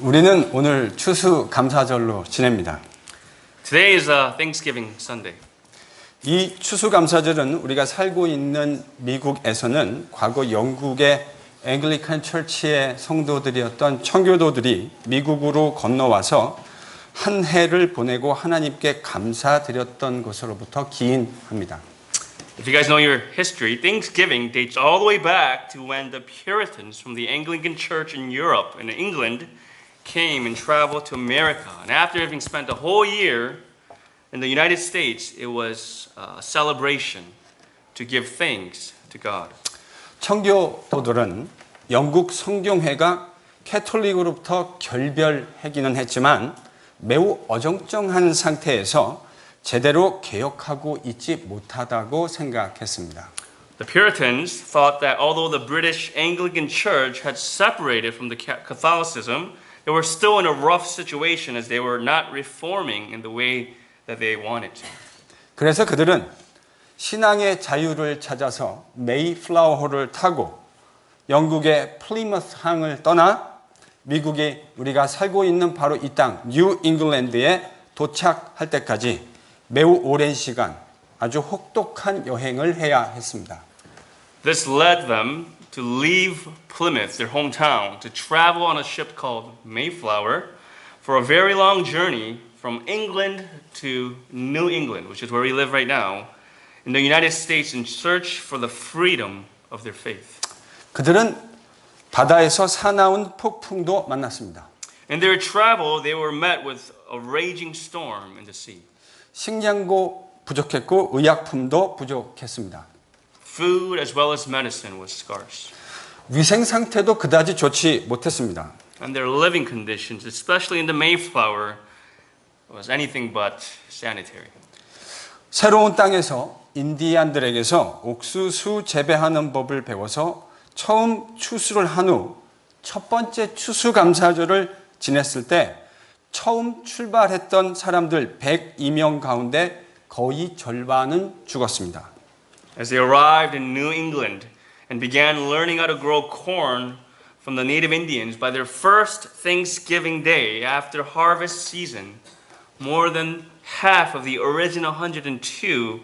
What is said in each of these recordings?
우리는 오늘 추수감사절로 지냅니다. Today is Thanksgiving Sunday. 이 추수감사절은 우리가 살고 있는 미국에서는 과거 영국의 앵글리칸 처치의 성도들이었던 청교도들이 미국으로 건너와서 한 해를 보내고 하나님께 감사드렸던 것으로부터 기인합니다. If you guys know your history, Thanksgiving dates all the way back to when the Puritans from the Anglican Church in Europe and England came and traveled to America. And after having spent a whole year in the United States, it was a celebration to give thanks to God. 청교도들은 영국 성경회가 캐톨릭으로부터 결별하기는 했지만 매우 어정쩡한 상태에서 제대로 개혁하고 있지 못하다고 생각했습니다. The Puritans thought that although the British Anglican Church had separated from the Catholicism, they were still in a rough situation as they were not reforming in the way that they wanted to. 그래서 그들은 신앙의 자유를 찾아서 메이플라워호를 타고 영국의 플리머스 항을 떠나 미국이 우리가 살고 있는 바로 이 땅 뉴 잉글랜드에 도착할 때까지 매우 오랜 시간 아주 혹독한 여행을 해야 했습니다. This led them to leave Plymouth, their hometown, to travel on a ship called Mayflower for a very long journey from England to New England, which is where we live right now, in the United States in search for the freedom of their faith. 그들은 바다에서 사나운 폭풍도 만났습니다. In their travel, they were met with a raging storm in the sea. 식량도 부족했고 의약품도 부족했습니다. Food as well as medicine was scarce. 위생 상태도 그다지 좋지 못했습니다. And their living conditions, especially in the Mayflower, was anything but sanitary. 새로운 땅에서 인디안들에게서 옥수수 재배하는 법을 배워서 처음 추수를 한 후 첫 번째 추수감사절을 지냈을 때 처음 출발했던 사람들 102명 가운데 거의 절반은 죽었습니다. As they arrived in New England and began learning how to grow corn from the native Indians, by their first Thanksgiving day after harvest season, more than half of the original 102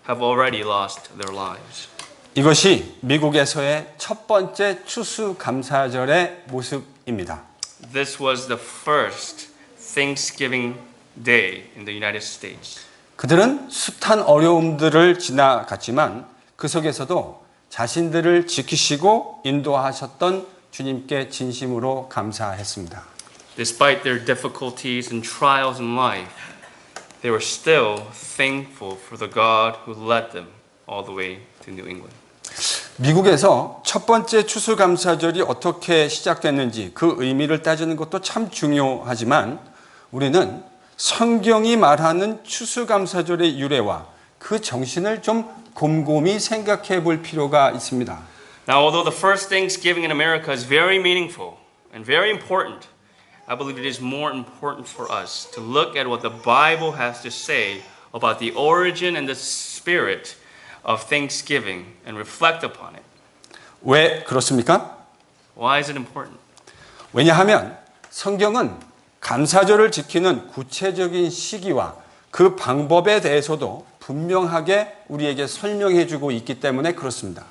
have already lost their lives. 이것이 미국에서의 첫 번째 추수감사절의 모습입니다. This was the first Thanksgiving Day in the United States. 그들은 숱한 어려움들을 지나갔지만 그 속에서도 자신들을 지키시고 인도하셨던 주님께 진심으로 감사했습니다. Despite their difficulties and trials in life, they were still thankful for the God who led them all the way to New England. 미국에서 첫 번째 추수감사절이 어떻게 시작됐는지 그 의미를 따지는 것도 참 중요하지만 우리는 성경이 말하는 추수감사절의 유래와 그 정신을 좀 곰곰이 생각해 볼 필요가 있습니다. Now, although the first Thanksgiving in America is very meaningful and very important, I believe it is more important for us to look at what the Bible has to say about the origin and the spirit of Thanksgiving and reflect upon it. 왜 그렇습니까? Why is it important? 왜냐하면 성경은 감사절을 지키는 구체적인 시기와 그 방법에 대해서도 분명하게 우리에게 설명해 주고 있기 때문에 그렇습니다.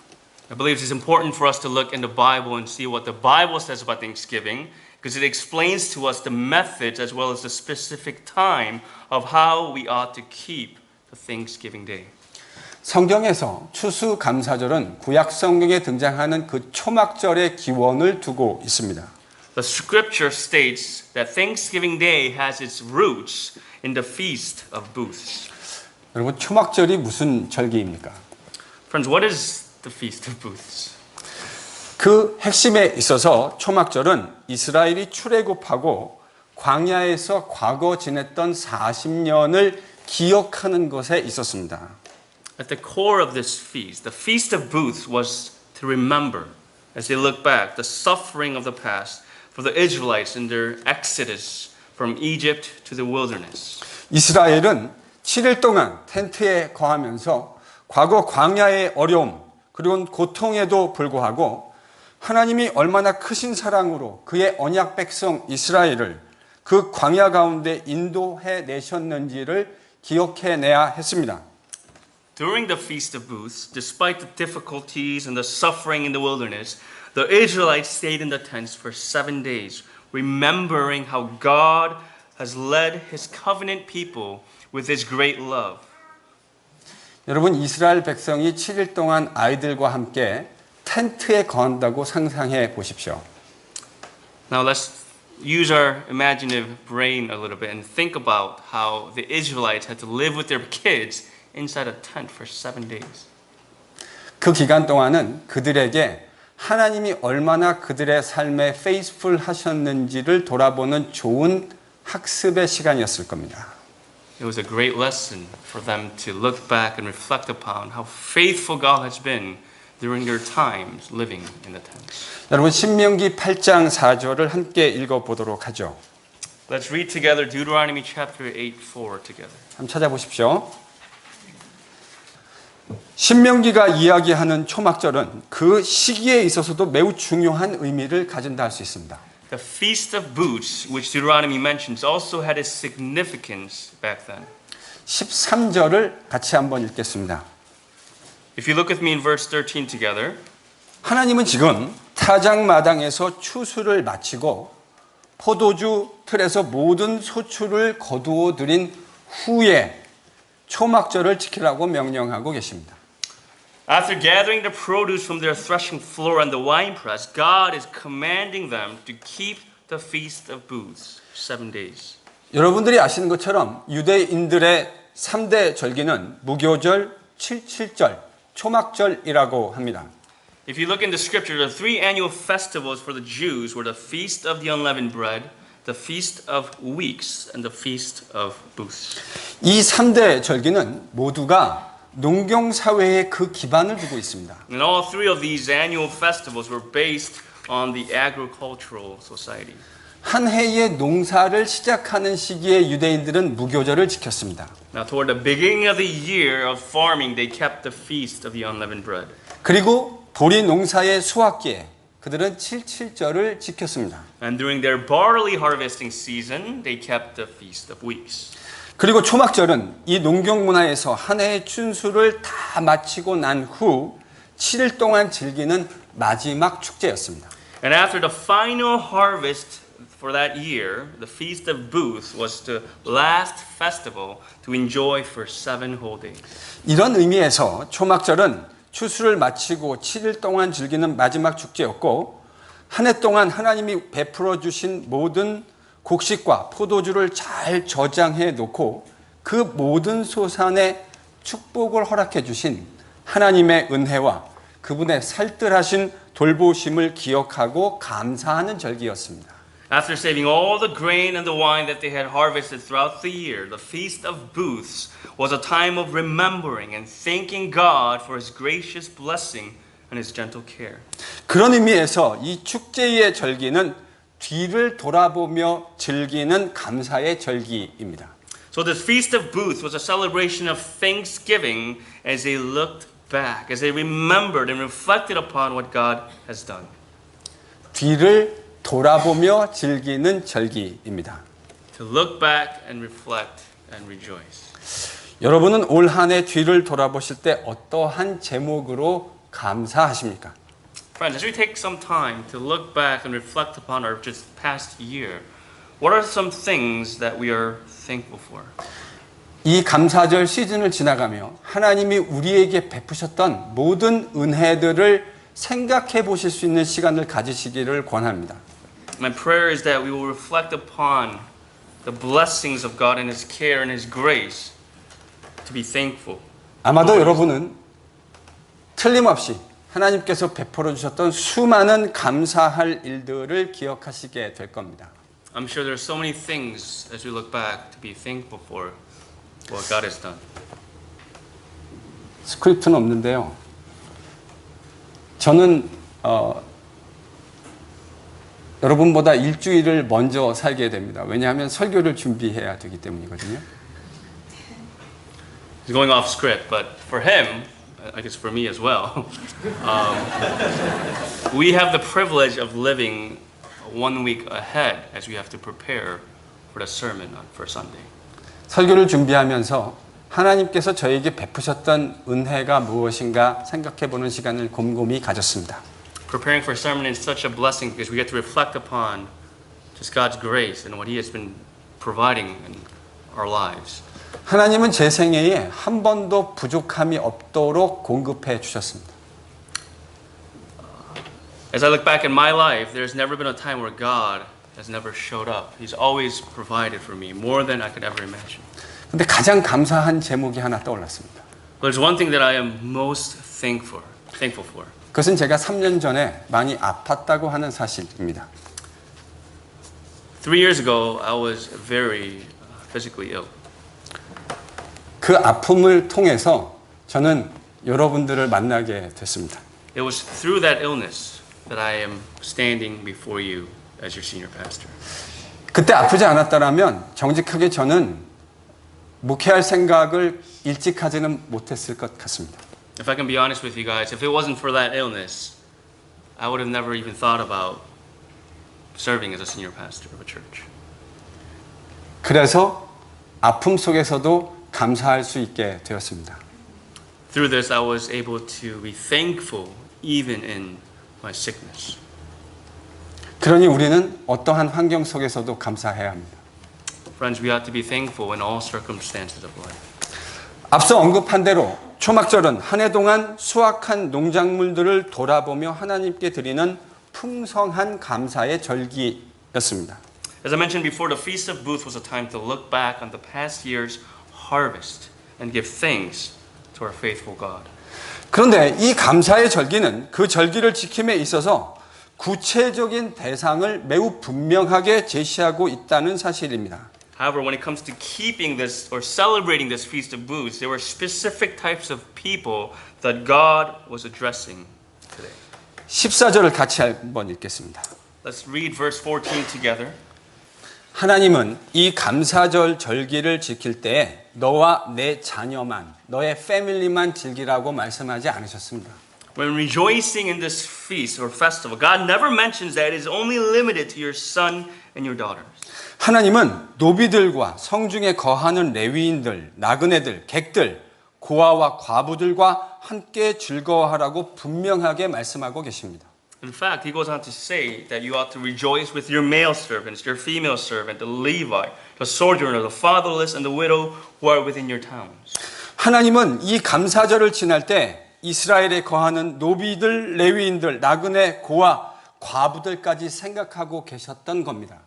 I believe it's important for us to look in the Bible and see what the Bible says about Thanksgiving because it explains to us the methods as well as the specific time of how we ought to keep the Thanksgiving Day. 성경에서 추수감사절은 구약 성경에 등장하는 그 초막절의 기원을 두고 있습니다. The scripture states that Thanksgiving Day has its roots in the Feast of Booths. 여러분 초막절이 무슨 절기입니까? Friends, what is the Feast of Booths? 그 핵심에 있어서 초막절은 이스라엘이 출애굽하고 광야에서 과거 지냈던 40년을 기억하는 것에 있었습니다. At the core of this feast, the Feast of Booths was to remember, as they look back, the suffering of the past for the Israelites in their exodus from Egypt to the wilderness. 이스라엘은 7일 동안 텐트에 거하면서 과거 광야의 어려움 그리고 고통에도 불구하고 하나님이 얼마나 크신 사랑으로 그의 언약 백성 이스라엘을 그 광야 가운데 인도해 내셨는지를 기억해내야 했습니다. During the Feast of Booths, despite the difficulties and the suffering in the wilderness, the Israelites stayed in the tents for 7 days, remembering how God has led his covenant people with his great love. 여러분, 이스라엘 백성이 7일 동안 아이들과 함께 텐트에 거한다고 상상해 보십시오. Now let's use our imaginative brain a little bit and think about how the Israelites had to live with their kids inside a tent for 7 days. 그 기간 동안은 그들에게 하나님이 얼마나 그들의 삶에 페이스풀 하셨는지를 돌아보는 좋은 학습의 시간이었을 겁니다. It was a great lesson for them to look back and reflect upon how faithful God has been during their times living in the tents. 여러분, 신명기 8장 4절을 함께 읽어보도록 하죠. Let's read together Deuteronomy chapter 8:4 together. 한번 찾아보십시오. 신명기가 이야기하는 초막절은 그 시기에 있어서도 매우 중요한 의미를 가진다 할 수 있습니다. The Feast of Booths, which Deuteronomy mentions, also had its significance back then. 13절을 같이 한번 읽겠습니다. If you look with me in verse 13 together, 하나님은 지금 타작마당에서 추수를 마치고 포도주 틀에서 모든 소출을 거두어 들인 후에 초막절을 지키라고 명령하고 계십니다. after gathering the produce from their threshing floor and the winepress, God is commanding them to keep the Feast of Booths 7 days. 여러분들이 아시는 것처럼 유대인들의 3대 절기는 무교절, 칠칠절, 초막절이라고 합니다. If you look in the scripture, the 3 annual festivals for the Jews were the Feast of the Unleavened Bread, the Feast of Weeks, and the Feast of Booths. 이 3대 절기는 모두가 농경사회에 그 기반을 두고 있습니다. And all 3 of these annual festivals were based on the agricultural society. 한 해의 농사를 시작하는 시기에 유대인들은 무교절을 지켰습니다. Now, toward the beginning of the year of farming, they kept the Feast of the Unleavened Bread. 그리고 보리 농사의 수확기에 그들은 칠칠절을 지켰습니다. And during their barley harvesting season, they kept the Feast of Weeks. 그리고 초막절은 이 농경 문화에서 한 해의 춘수를 다 마치고 난 후 7일 동안 즐기는 마지막 축제였습니다. And after the final harvest for that year, the Feast of Booths was the last festival to enjoy for 7 whole days. 이런 의미에서 초막절은 추수를 마치고 7일 동안 즐기는 마지막 축제였고 한 해 동안 하나님이 베풀어 주신 모든 곡식과 포도주를 잘 저장해 놓고 그 모든 소산에 축복을 허락해 주신 하나님의 은혜와 그분의 살뜰하신 돌보심을 기억하고 감사하는 절기였습니다. After saving all the grain and the wine that they had harvested throughout the year, the Feast of Booths was a time of remembering and thanking God for His gracious blessing and His gentle care. 그런 의미에서 이 축제의 절기는 뒤를 돌아보며 즐기는 감사의 절기입니다. So this Feast of Booths was a celebration of thanksgiving as they looked back, as they remembered and reflected upon what God has done. 뒤를 돌아보며 즐기는 절기입니다. To look back and reflect and rejoice. 여러분은 올 한 해 뒤를 돌아보실 때 어떠한 제목으로 감사하십니까? Friends, as we take some time to look back and reflect upon our just past year, what are some things that we are thankful for? 이 감사절 시즌을 지나가며 하나님이 우리에게 베푸셨던 모든 은혜들을 생각해 보실 수 있는 시간을 가지시기를 권합니다. My prayer is that we will reflect upon the blessings of God and His care and His grace to be thankful. 아마도 여러분은 틀림없이 하나님께서 베풀어 주셨던 수많은 감사할 일들을 기억하시게 될 겁니다. I'm sure there are so many things as we look back to be thankful for what God has done. 스크립트는 없는데요. 저는 여러분보다 일주일을 먼저 살게 됩니다. 왜냐하면 설교를 준비해야 되기 때문이거든요. He's going off script, but for him, I guess for me as well, we have the privilege of living 1 week ahead as we have to prepare for the sermon for Sunday. 설교를 준비하면서 하나님께서 저에게 베푸셨던 은혜가 무엇인가 생각해보는 시간을 곰곰이 가졌습니다. Preparing for a sermon is such a blessing because we get to reflect upon just God's grace and what He has been providing in our lives. 하나님은 제 생애에 한 번도 부족함이 없도록 공급해 주셨습니다. As I look back in my life, there's never been a time where God has never showed up. He's always provided for me more than I could ever imagine. 근데 가장 감사한 제목이 하나 떠올랐습니다. But there's one thing that I am most thankful for. 그것은 제가 3년 전에 많이 아팠다고 하는 사실입니다. 3 years ago, I was very physically ill. 그 아픔을 통해서 저는 여러분들을 만나게 됐습니다. It was through that illness that I am standing before you as your senior pastor. 그때 아프지 않았다면 정직하게 저는 목회할 생각을 일찍 하지는 못했을 것 같습니다. If I can be honest with you guys, if it wasn't for that illness, I would have never even thought about serving as a senior pastor of a church. 그래서 아픔 속에서도 감사할 수 있게 되었습니다. Through this, I was able to be thankful even in my sickness. 그러니 우리는 어떠한 환경 속에서도 감사해야 합니다. Friends, we ought to be thankful in all circumstances of life. 앞서 언급한 대로 초막절은 한 해 동안 수확한 농작물들을 돌아보며 하나님께 드리는 풍성한 감사의 절기였습니다. As I mentioned before, the Feast of Booths was a time to look back on the past year's harvest and give thanks to our faithful God. 그런데 이 감사의 절기는 그 절기를 지킴에 있어서 구체적인 대상을 매우 분명하게 제시하고 있다는 사실입니다. However, when it comes to keeping this or celebrating this Feast of Booths, there were specific types of people that God was addressing today. 14절을 같이 한번 읽겠습니다. Let's read verse 14 together. 하나님은 이 감사절 절기를 지킬 때에 너와 내 자녀만, 너의 패밀리만 즐기라고 말씀하지 않으셨습니다. When rejoicing in this feast or festival, God never mentions that it is only limited to your son and your daughters. 하나님은 노비들과 성중에 거하는 레위인들, 나그네들, 객들, 고아와 과부들과 함께 즐거워하라고 분명하게 말씀하고 계십니다. In fact, he goes on to say that you ought to rejoice with your male servants, your female servant, the Levite, the sojourner, the fatherless, and the widow who are within your towns. 하나님은 이 감사절을 지날 때 이스라엘에 거하는 노비들, 레위인들, 나그네, 고아, 과부들까지 생각하고 계셨던 겁니다.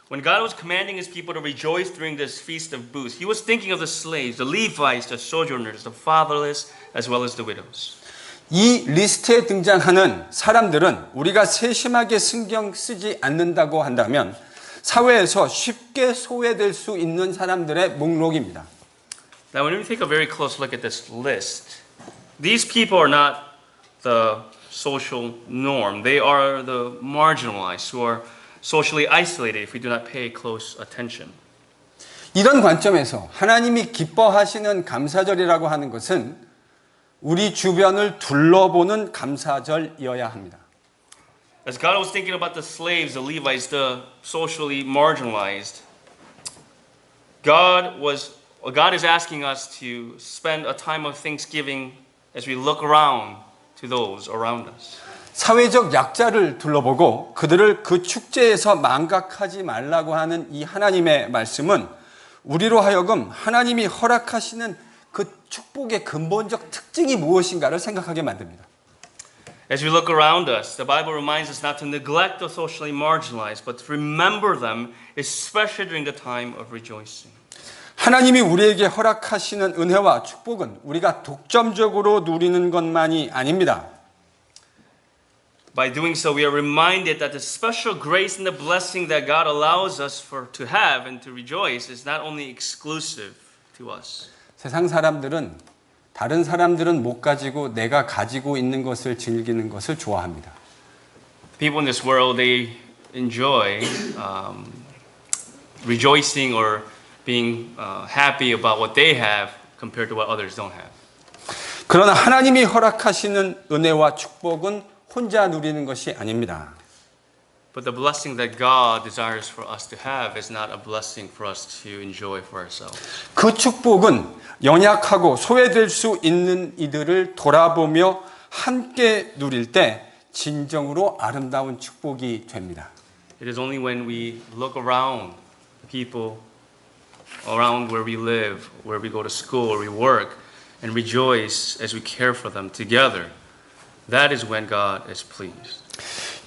When God was commanding his people to rejoice during this Feast of Booths, he was thinking of the slaves, the Levites, the sojourners, the fatherless, as well as the widows. 이 리스트에 등장하는 사람들은 우리가 세심하게 신경 쓰지 않는다고 한다면 사회에서 쉽게 소외될 수 있는 사람들의 목록입니다. Now, when we take a very close look at this list, these people are not the social norm. They are the marginalized who are socially isolated if we do not pay close attention. 이런 관점에서 하나님이 기뻐하시는 감사절이라고 하는 것은 우리 주변을 둘러보는 감사절이어야 합니다. As God was thinking about the slaves, the Levites, the socially marginalized, God is asking us to spend a time of thanksgiving as we look around to those around us. 사회적 약자를 둘러보고 그들을 그 축제에서 망각하지 말라고 하는 이 하나님의 말씀은 우리로 하여금 하나님이 허락하시는 그 축복의 근본적 특징이 무엇인가를 생각하게 만듭니다. As we look around us, the Bible reminds us not to neglect the socially marginalized, but to remember them, especially during the time of rejoicing. 하나님이 우리에게 허락하시는 은혜와 축복은 우리가 독점적으로 누리는 것만이 아닙니다. By doing so, we are reminded that the special grace and the blessing that God allows us to have and to rejoice is not only exclusive to us. 세상 사람들은 다른 사람들은 못 가지고 내가 가지고 있는 것을 즐기는 것을 좋아합니다. People in this world, they enjoy rejoicing or being happy about what they have compared to what others don't have. 그러나 하나님이 허락하시는 은혜와 축복은 혼자 누리는 것이 아닙니다. But the blessing that God desires for us to have is not a blessing for us to enjoy for ourselves. 그 축복은 연약하고 소외될 수 있는 이들을 돌아보며 함께 누릴 때 진정으로 아름다운 축복이 됩니다. It is only when we look around people around where we live, where we go to school, where we work, and rejoice as we care for them together. That is when God is pleased.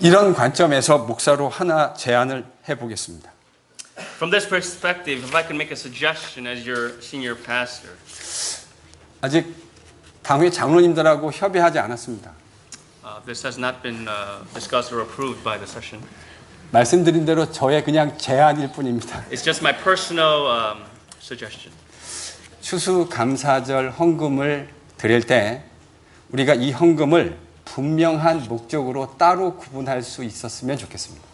이런 관점에서 목사로 하나 제안을 해보겠습니다. From this perspective, if I can make a suggestion as your senior pastor, 아직 당회 장로님들하고 협의하지 않았습니다. this has not been discussed or approved by the session. 말씀드린 대로 저의 그냥 제안일 뿐입니다. It's just my personal suggestion. 추수감사절 헌금을 드릴 때 우리가 이 헌금을 분명한 목적으로 따로 구분할 수 있었으면 좋겠습니다.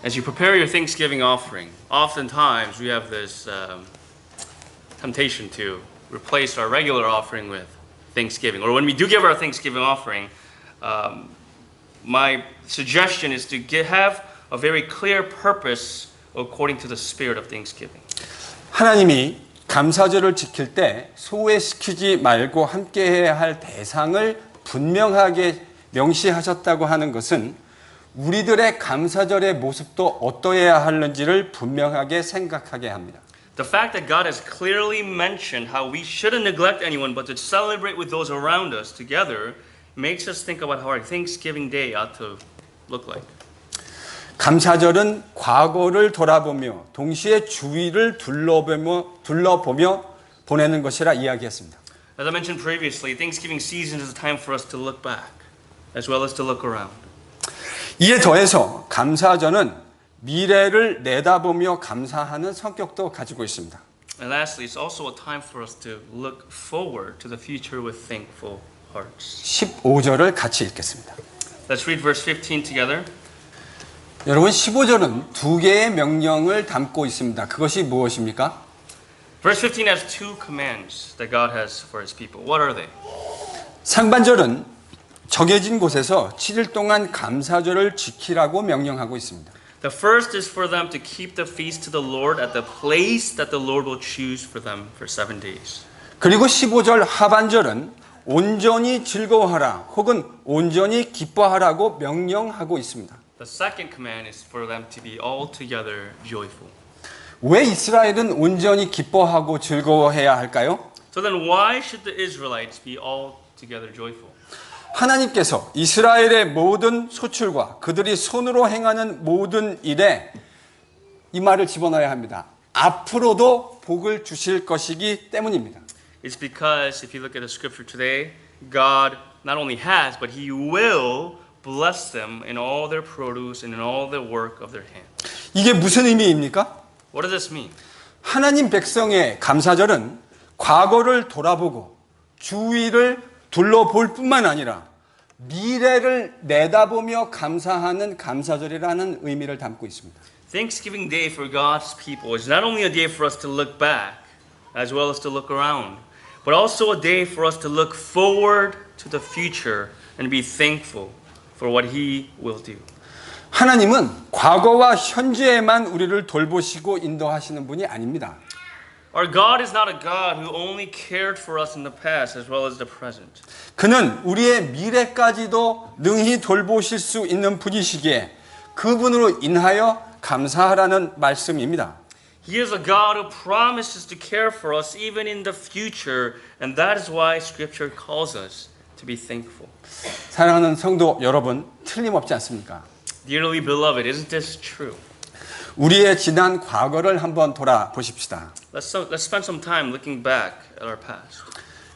As you prepare your Thanksgiving offering, oftentimes we have this temptation to replace our regular offering with Thanksgiving. Or when we do give our Thanksgiving offering, my suggestion is to have a very clear purpose according to the spirit of Thanksgiving. 하나님이 감사절을 지킬 때 소외시키지 말고 함께해야 할 대상을 분명하게 명시하셨다고 하는 것은 우리들의 감사절의 모습도 어떠해야 하는지를 분명하게 생각하게 합니다. The fact that God has clearly mentioned how we shouldn't neglect anyone but to celebrate with those around us together makes us think about how our Thanksgiving Day ought to look like. 감사절은 과거를 돌아보며 동시에 주위를 둘러보며 보내는 것이라 이야기했습니다. As I mentioned previously, Thanksgiving season is a time for us to look back as well as to look around. 이에 더해서 감사절은 미래를 내다보며 감사하는 성격도 가지고 있습니다. And lastly, it's also a time for us to look forward to the future with thankful hearts. 15절을 같이 읽겠습니다. Let's read verse 15 together. 여러분 15절은 두 개의 명령을 담고 있습니다. 그것이 무엇입니까? Verse 15 has two commands that God has for his people. What are they? 상반절은 정해진 곳에서 7일 동안 감사절을 지키라고 명령하고 있습니다. The first is for them to keep the feast to the Lord at the place that the Lord will choose for them for 7 days. 그리고 15절 하반절은 온전히 즐거워하라 혹은 온전히 기뻐하라고 명령하고 있습니다. The second command is for them to be altogether joyful. 왜 이스라엘은 온전히 기뻐하고 즐거워해야 할까요? So then why should the Israelites be altogether joyful? 하나님께서 이스라엘의 모든 소출과 그들이 손으로 행하는 모든 일에 이 말을 집어넣어야 합니다. 앞으로도 복을 주실 것이기 때문입니다. It's because if you look at the scripture today, God not only has, but He will bless them in all their produce and in all the work of their hands. 이게 무슨 의미입니까? What does this mean? 하나님 백성의 감사절은 과거를 돌아보고 주위를 둘러볼 뿐만 아니라 미래를 내다보며 감사하는 감사절이라는 의미를 담고 있습니다. Thanksgiving Day for God's people is not only a day for us to look back as well as to look around, but also a day for us to look forward to the future and be thankful for what He will do. 하나님은 과거와 현재에만 우리를 돌보시고 인도하시는 분이 아닙니다. Our God is not a God who only cared for us in the past as well as the present. 그는 우리의 미래까지도 능히 돌보실 수 있는 분이시기에 그분으로 인하여 감사하라는 말씀입니다. He is a God who promises to care for us even in the future, and that is why Scripture calls us to be thankful. 사랑하는 성도 여러분, 틀림없지 않습니까? Dearly beloved, isn't this true? 우리의 지난 과거를 한번 돌아보십시다. Let's spend some time looking back at our past.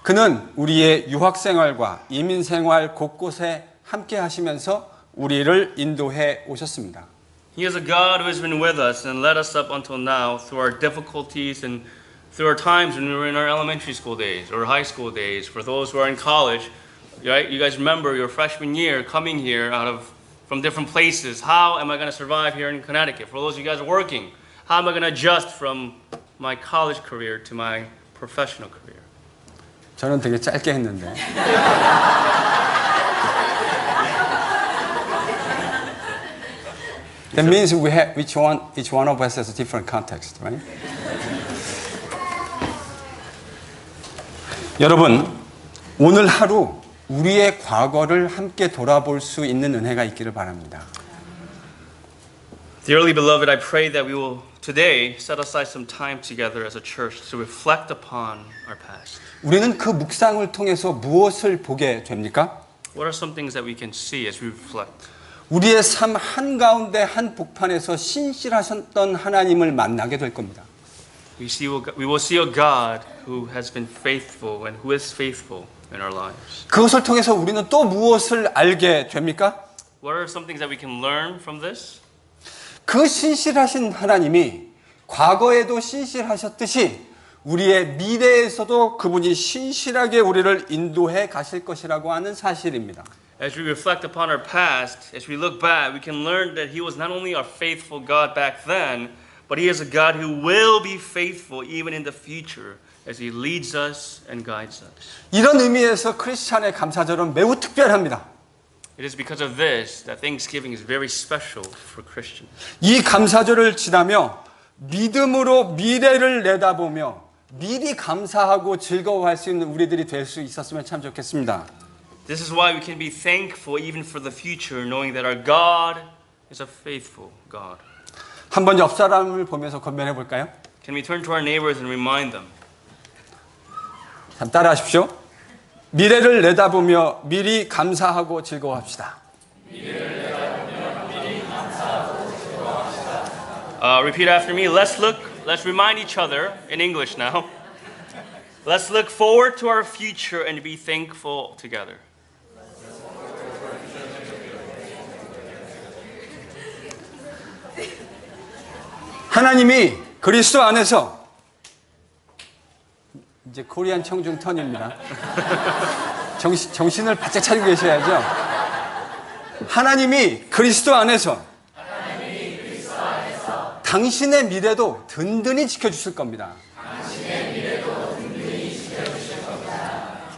그는 우리의 유학 생활과 이민 생활 곳곳에 함께 하시면서 우리를 인도해 오셨습니다. He is a God who has been with us and led us up until now through our difficulties and through our times when we were in our elementary school days or high school days. For those who are in college, right? You guys remember your freshman year coming here from different places. How am I going to survive here in Connecticut? For those of you guys working, how am I going to adjust from my college career to my professional career? 저는 되게 짧게 했는데. That means we have each one of us has a different context, right? 여러분, 오늘 하루 우리의 과거를 함께 돌아볼 수 있는 은혜가 있기를 바랍니다. Dearly beloved, I pray that we will today set aside some time together as a church to reflect upon our past. 우리는 그 묵상을 통해서 무엇을 보게 됩니까? What are some things that we can see as we reflect? 우리의 삶 한가운데 한 복판에서 신실하셨던 하나님을 만나게 될 겁니다. We will see a God who has been faithful and who is faithful in our lives. 그것을 통해서 우리는 또 무엇을 알게 됩니까? What are some things that we can learn from this? 그 신실하신 하나님이 과거에도 신실하셨듯이 우리의 미래에서도 그분이 신실하게 우리를 인도해 가실 것이라고 하는 사실입니다. As we reflect upon our past, as we look back, we can learn that He was not only our faithful God back then, but He is a God who will be faithful even in the future as He leads us and guides us. 이런 의미에서 크리스찬의 감사절은 매우 특별합니다. It is because of this that Thanksgiving is very special for Christians. 이 감사절을 지나며 믿음으로 미래를 내다보며 미리 감사하고 즐거워할 수 있는 우리들이 될 수 있었으면 참 좋겠습니다. This is why we can be thankful even for the future, knowing that our God is a faithful God. 한번 옆 사람을 보면서 건면해 볼까요? Can we turn to our neighbors and remind them? 잠 따라하십시오. 미래를 내다보며 미리 감사하고 즐거워합시다. Repeat after me. Let's remind each other in English now. Let's look forward to our future and be thankful together. 하나님이 그리스도 안에서 이제 코리안 청중 턴입니다. 정신을 바짝 차리고 계셔야죠. 하나님이 그리스도 안에서 당신의 미래도 든든히 지켜주실 겁니다.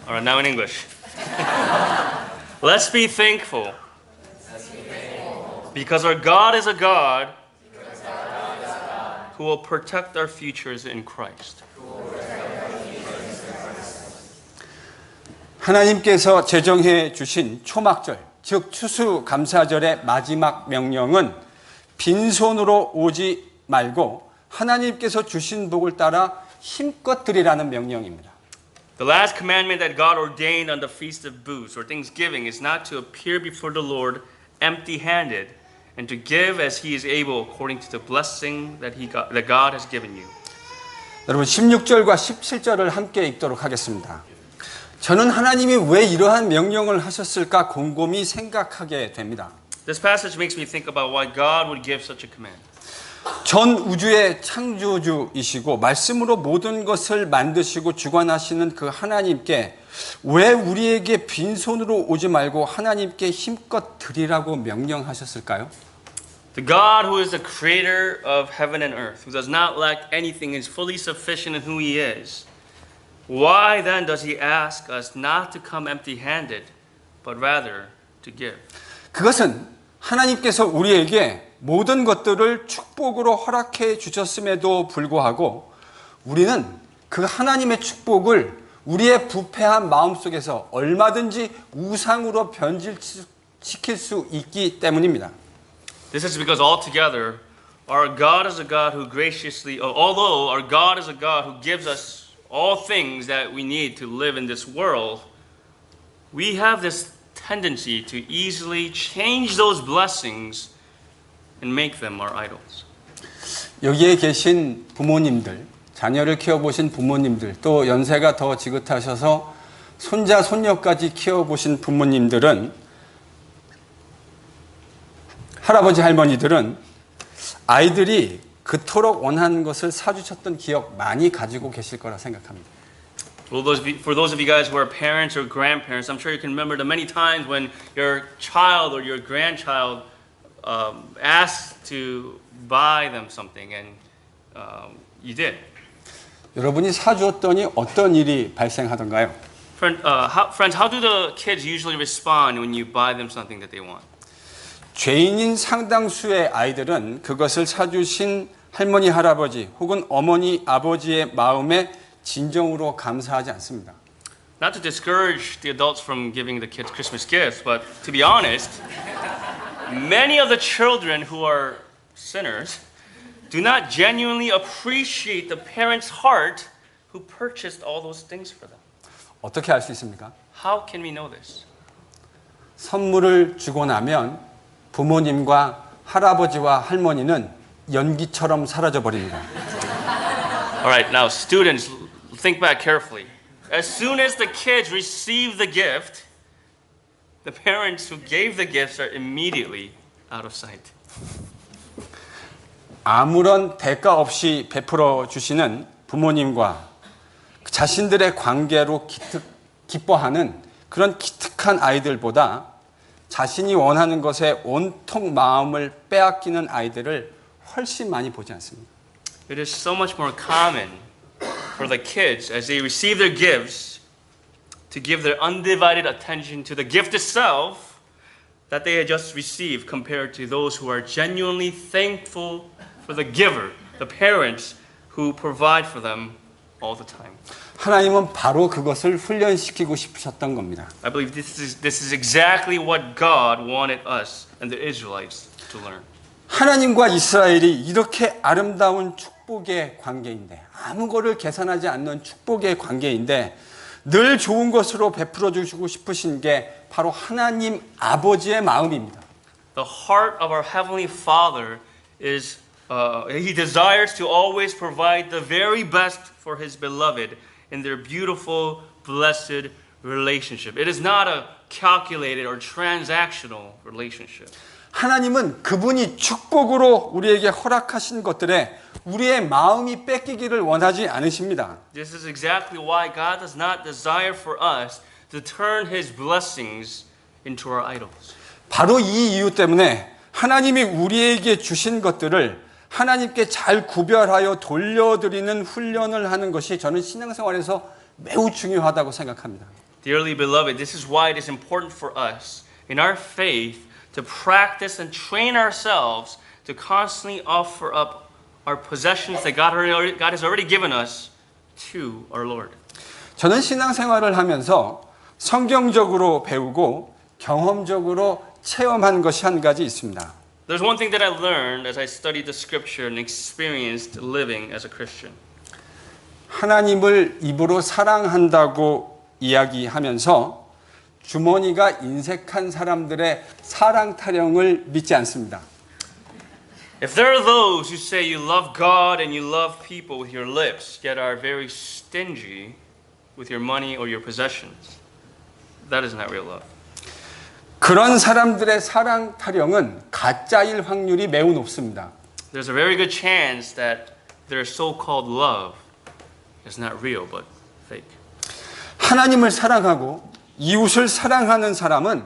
All right, now in English. Let's be thankful. Because our God is a God who will protect our futures in Christ. 하나님께서 제정해 주신 초막절, 즉 추수감사절의 마지막 명령은 빈손으로 오지 말고 하나님께서 주신 복을 따라 힘껏 드리라는 명령입니다. The last commandment that God ordained on the Feast of Booths or Thanksgiving is not to appear before the Lord empty-handed and to give as He is able according to the blessing that God has given you. 여러분 16절과 17절을 함께 읽도록 하겠습니다. 저는 하나님이 왜 이러한 명령을 하셨을까 곰곰이 생각하게 됩니다. This passage makes me think about why God would give such a command. 전 우주의 창조주이시고 말씀으로 모든 것을 만드시고 주관하시는 그 하나님께 왜 우리에게 빈손으로 오지 말고 하나님께 힘껏 드리라고 명령하셨을까요? The God who is the creator of heaven and earth, who does not lack anything, is fully sufficient in who He is. Why then does He ask us not to come empty-handed, but rather to give? 그것은 하나님께서 우리에게 모든 것들을 축복으로 허락해 주셨음에도 불구하고 우리는 그 하나님의 축복을 우리의 부패한 마음속에서 얼마든지 우상으로 변질시킬 수 있기 때문입니다. This is because altogether, our God is a God who graciously, although our God is a God who gives us all things that we need to live in this world, we have this tendency to easily change those blessings and make them our idols. 여기에 계신 부모님들, 자녀를 키워보신 부모님들, 또 연세가 더 지긋하셔서 손자, 손녀까지 키워보신 부모님들은, 할아버지, 할머니들은 아이들이 그토록 원하는 것을 사주셨던 기억 많이 가지고 계실 거라 생각합니다. For those of you guys who are parents or grandparents, I'm sure you can remember the many times when your child or your grandchild asked to buy them something and you did. 여러분이 사주었더니 어떤 일이 발생하던가요? Friends, how do the kids usually respond when you buy them something that they want? 죄인인 상당수의 아이들은 그것을 사주신 할머니, 할아버지 혹은 어머니, 아버지의 마음에 진정으로 감사하지 않습니다. Not to discourage the adults from giving the kids Christmas gifts, but to be honest, many of the children who are sinners do not genuinely appreciate the parents' heart who purchased all those things for them. 어떻게 알 수 있습니까? How can we know this? 선물을 주고 나면 부모님과 할아버지와 할머니는 연기처럼 사라져 버립니다. All right, now students, think back carefully. As soon as the kids receive the gift, the parents who gave the gifts are immediately out of sight. 아무런 대가 없이 베풀어 주시는 부모님과 자신들의 관계로 기뻐하는 그런 기특한 아이들보다 자신이 원하는 것에 온통 마음을 빼앗기는 아이들을 훨씬 많이 보지 않습니다. It is so much more common for the kids as they receive their gifts to give their undivided attention to the gift itself that they had just received compared to those who are genuinely thankful for the giver, the parents who provide for them all the time. 하나님은 바로 그것을 훈련시키고 싶으셨던 겁니다. I believe this is exactly what God wanted us and the Israelites to learn. 하나님과 이스라엘이 이렇게 아름다운 축복의 관계인데 아무거를 계산하지 않는 축복의 관계인데 늘 좋은 것으로 베풀어 주시고 싶으신 게 바로 하나님 아버지의 마음입니다. The heart of our heavenly Father is He desires to always provide the very best for His beloved in their beautiful, blessed relationship. It is not a calculated or transactional relationship. 하나님은 그분이 축복으로 우리에게 허락하신 것들에 우리의 마음이 뺏기기를 원하지 않으십니다. This is exactly why God does not desire for us to turn His blessings into our idols. 바로 이 이유 때문에 하나님이 우리에게 주신 것들을 하나님께 잘 구별하여 돌려드리는 훈련을 하는 것이 저는 신앙생활에서 매우 중요하다고 생각합니다. Dearly beloved, this is why it is important for us in our faith to practice and train ourselves to constantly offer up our possessions that God has already given us to our Lord. 저는 신앙생활을 하면서 성경적으로 배우고 경험적으로 체험한 것이 한 가지 있습니다. There's one thing that I learned as I studied the scripture and experienced living as a Christian. 하나님을 입으로 사랑한다고 이야기하면서 주머니가 인색한 사람들의 사랑 타령을 믿지 않습니다. If there are those who say you love God and you love people with your lips, yet are very stingy with your money or your possessions, that is not real love. 그런 사람들의 사랑 타령은 가짜일 확률이 매우 높습니다. There's a very good chance that their so-called love is not real but fake. 하나님을 사랑하고 이웃을 사랑하는 사람은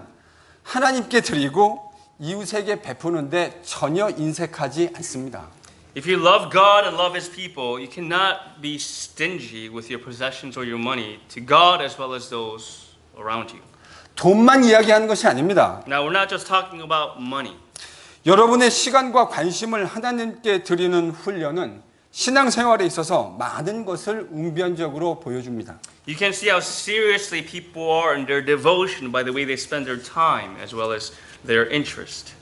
하나님께 드리고 이웃에게 베푸는데 전혀 인색하지 않습니다. If you love God and love His people, you cannot be stingy with your possessions or your money to God as well as those around you. 돈만 이야기하는 것이 아닙니다. Now, we're not just talking about money. 여러분의 시간과 관심을 하나님께 드리는 훈련은 신앙생활에 있어서 많은 것을 웅변적으로 보여줍니다. You can see how seriously people are in their devotion by the way they spend their time as well as their interest.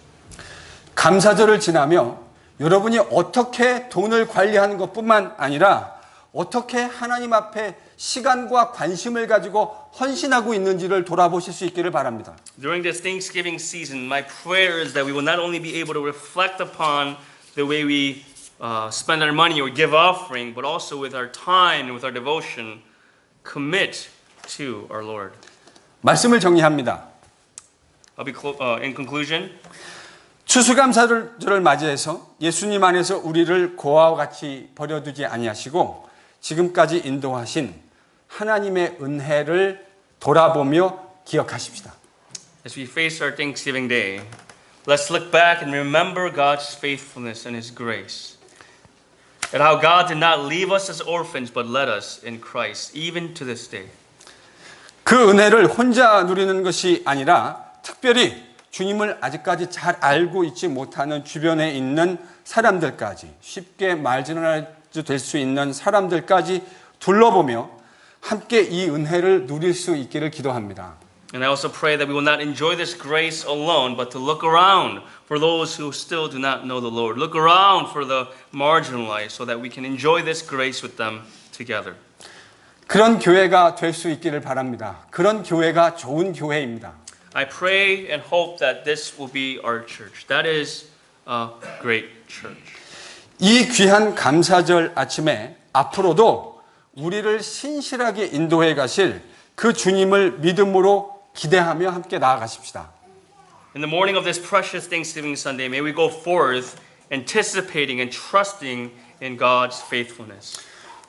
감사절을 지나며 여러분이 어떻게 돈을 관리하는 것뿐만 아니라 어떻게 하나님 앞에 시간과 관심을 가지고 헌신하고 있는지를 돌아보실 수 있기를 바랍니다. During this Thanksgiving season, my prayer is that we will not only be able to reflect upon the way we spend our money or give offering, but also with our time and with our devotion, commit to our Lord. 말씀을 정리합니다. I'll be in conclusion. 추수감사절을 맞이해서 예수님 안에서 우리를 고아와 같이 버려두지 아니하시고 지금까지 인도하신 하나님의 은혜를 돌아보며 기억하십시다. As we face our Thanksgiving Day, let's look back and remember God's faithfulness and His grace. And how God did not leave us as orphans but led us in Christ, even to this day. 그 은혜를 혼자 누리는 것이 아니라 특별히 주님을 아직까지 잘 알고 있지 못하는 주변에 있는 사람들까지, 쉽게 말지너라이즈 될 수 있는 사람들까지 둘러보며 함께 이 은혜를 누릴 수 있기를 기도합니다. And I also pray that we will not enjoy this grace alone, but to look around for those who still do not know the Lord. Look around for the marginalized so that we can enjoy this grace with them together. 그런 교회가 될 수 있기를 바랍니다. 그런 교회가 좋은 교회입니다. I pray and hope that this will be our church. That is a great church. 이 귀한 감사절 아침에 앞으로도 우리를 신실하게 인도해 가실 그 주님을 믿음으로 기대하며 함께 나아가십시다. In the morning of this precious Thanksgiving Sunday, may we go forth anticipating and trusting in God's faithfulness.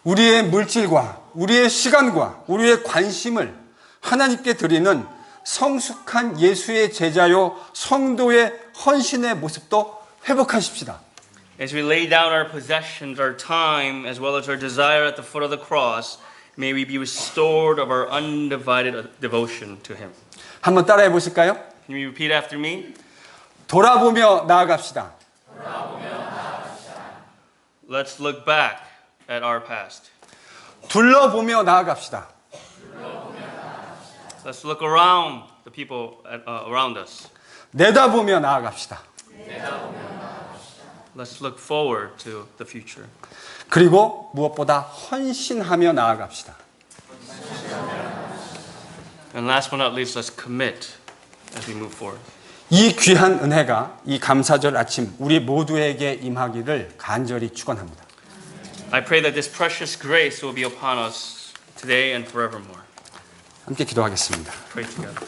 우리의 물질과 우리의 시간과 우리의 관심을 하나님께 드리는 성숙한 예수의 제자요 성도의 헌신의 모습도 회복하십시다. As we lay down our possessions, our time, as well as our desire at the foot of the cross, may we be restored of our undivided devotion to Him. 한번 따라해 보실까요? Can you repeat after me? 돌아보며 나아갑시다. Let's look back at our past. 둘러보며 나아갑시다. Let's look around the people around us. 내다보며 나아갑시다. Let's look forward to the future. 그리고 무엇보다 헌신하며 나아갑시다. And last but not least, let's commit as we move forward. 이 귀한 은혜가 이 감사절 아침 우리 모두에게 임하기를 간절히 축원합니다. I pray that this precious grace will be upon us today and forevermore. 함께 기도하겠습니다. Pray together.